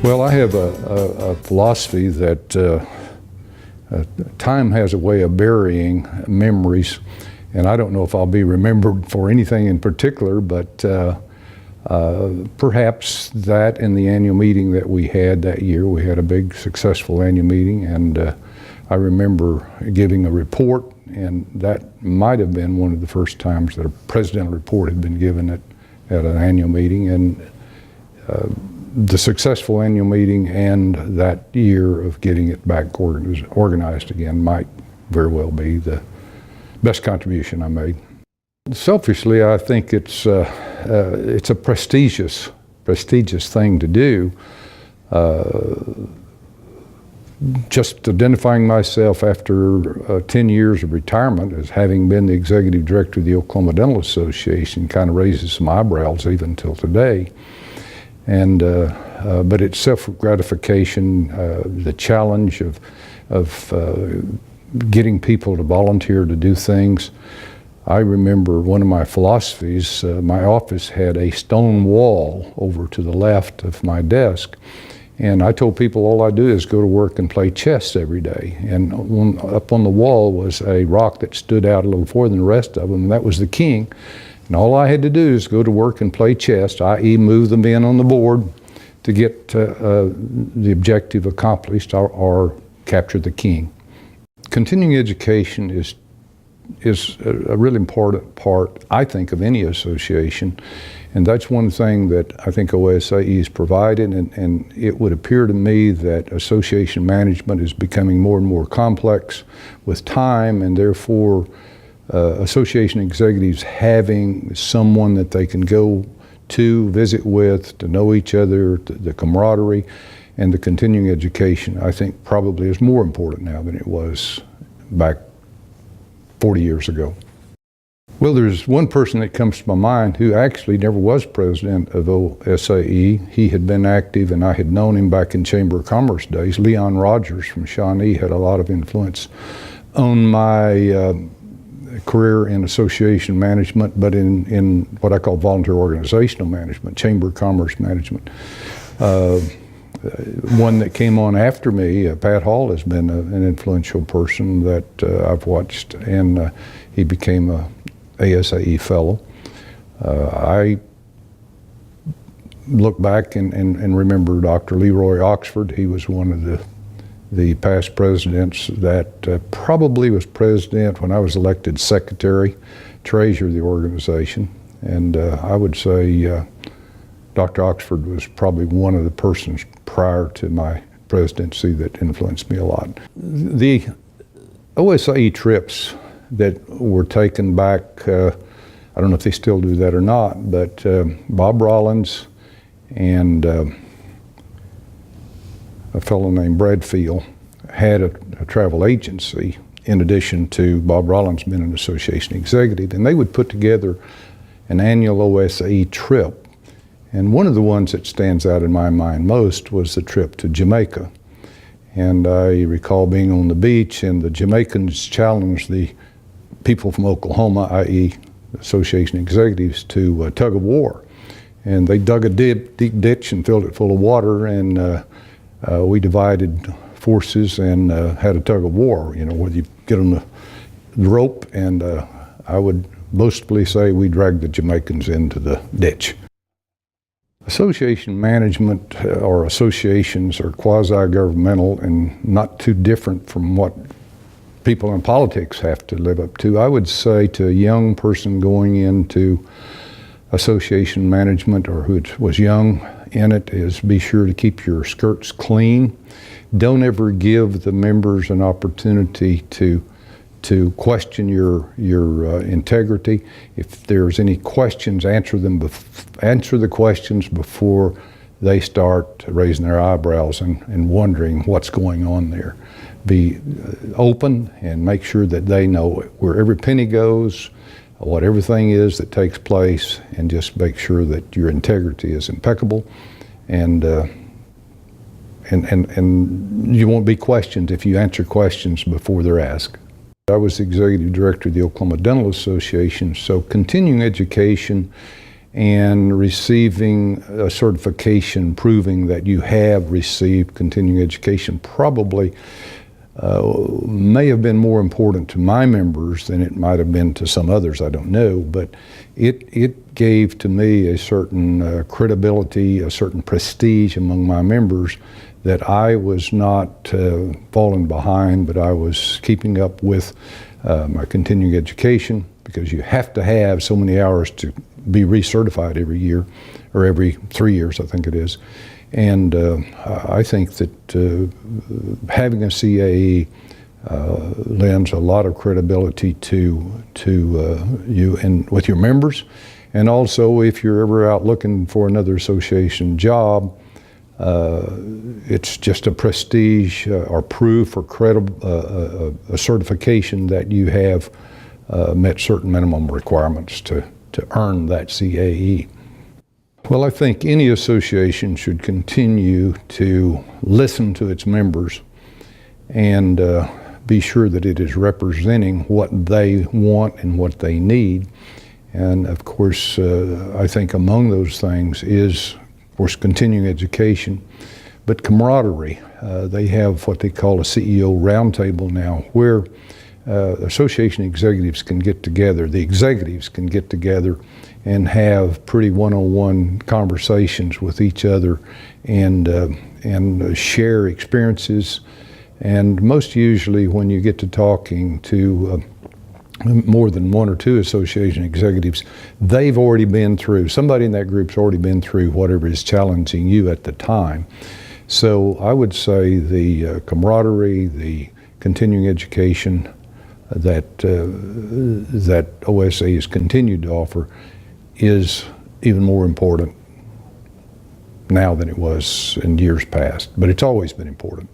Well, I have a philosophy that time has a way of burying memories, and I don't know if I'll be remembered for anything in particular, but perhaps that in the annual meeting that we had that year. We had a big successful annual meeting, and I remember giving a report, and that might have been one of the first times that a presidential report had been given at an annual meeting. And the successful annual meeting and that year of getting it back organized again might very well be the best contribution I made. Selfishly, I think it's a prestigious thing to do. Just identifying myself after 10 years of retirement as having been the executive director of the Oklahoma Dental Association kind of raises some eyebrows even till today. And but it's self-gratification, the challenge of getting people to volunteer to do things. I remember one of my philosophies, my office had a stone wall over to the left of my desk, and I told people all I do is go to work and play chess every day. And up on the wall was a rock that stood out a little further than the rest of them, and that was the king. And all I had to do is go to work and play chess, i.e. move the men on the board to get the objective accomplished or capture the king. Continuing education is a really important part, I think, of any association. And that's one thing that I think OSAE has provided, and it would appear to me that association management is becoming more and more complex with time, and therefore association executives having someone that they can go to, visit with, to know each other, the camaraderie, and the continuing education, I think probably is more important now than it was back 40 years ago. Well, there's one person that comes to my mind who actually never was president of OSAE. He had been active, and I had known him back in Chamber of Commerce days. Leon Rogers from Shawnee had a lot of influence on my career in association management, but in what I call volunteer organizational management, Chamber of Commerce management. One that came on after me, Pat Hall, has been an influential person that I've watched, and he became a ASAE fellow. I look back and remember Dr. Leroy Oxford. He was one of the past presidents that probably was president when I was elected secretary, treasurer of the organization. And I would say Dr. Oxford was probably one of the persons prior to my presidency that influenced me a lot. The OSAE trips that were taken back, I don't know if they still do that or not, but Bob Rollins and a fellow named Bradfield had a travel agency in addition to Bob Rollins being an association executive, and they would put together an annual OSAE trip. And one of the ones that stands out in my mind most was the trip to Jamaica. And I recall being on the beach, and the Jamaicans challenged the people from Oklahoma, i.e. association executives, to tug of war. And they dug a deep ditch and filled it full of water, and we divided forces and had a tug of war, you know, where you get on the rope, and I would boastfully say we dragged the Jamaicans into the ditch. Association management or associations are quasi-governmental and not too different from what people in politics have to live up to. I would say to a young person going into association management, or who was young in it, is be sure to keep your skirts clean. Don't ever give the members an opportunity to question your integrity. If there's any questions, answer the questions before they start raising their eyebrows and wondering what's going on there. Be open and make sure that they know where every penny goes, what everything is that takes place, and just make sure that your integrity is impeccable, and you won't be questioned if you answer questions before they're asked. I was the executive director of the Oklahoma Dental Association, so continuing education and receiving a certification proving that you have received continuing education probably may have been more important to my members than it might have been to some others, I don't know, but it gave to me a certain credibility, a certain prestige among my members that I was not falling behind, but I was keeping up with my continuing education, because you have to have so many hours to be recertified every year, or every 3 years, I think it is. And I think that having a CAE lends a lot of credibility to you and with your members. And also, if you're ever out looking for another association job, it's just a prestige or proof or credible a certification that you have met certain minimum requirements to earn that CAE. Well, I think any association should continue to listen to its members and be sure that it is representing what they want and what they need. And of course, I think among those things is, of course, continuing education, but camaraderie. They have what they call a CEO roundtable now, where association executives can get together, the executives can get together and have pretty one-on-one conversations with each other and share experiences. And most usually when you get to talking to more than one or two association executives, they've already been through, somebody in that group's already been through whatever is challenging you at the time. So I would say the camaraderie, the continuing education that OSAE has continued to offer is even more important now than it was in years past, but it's always been important.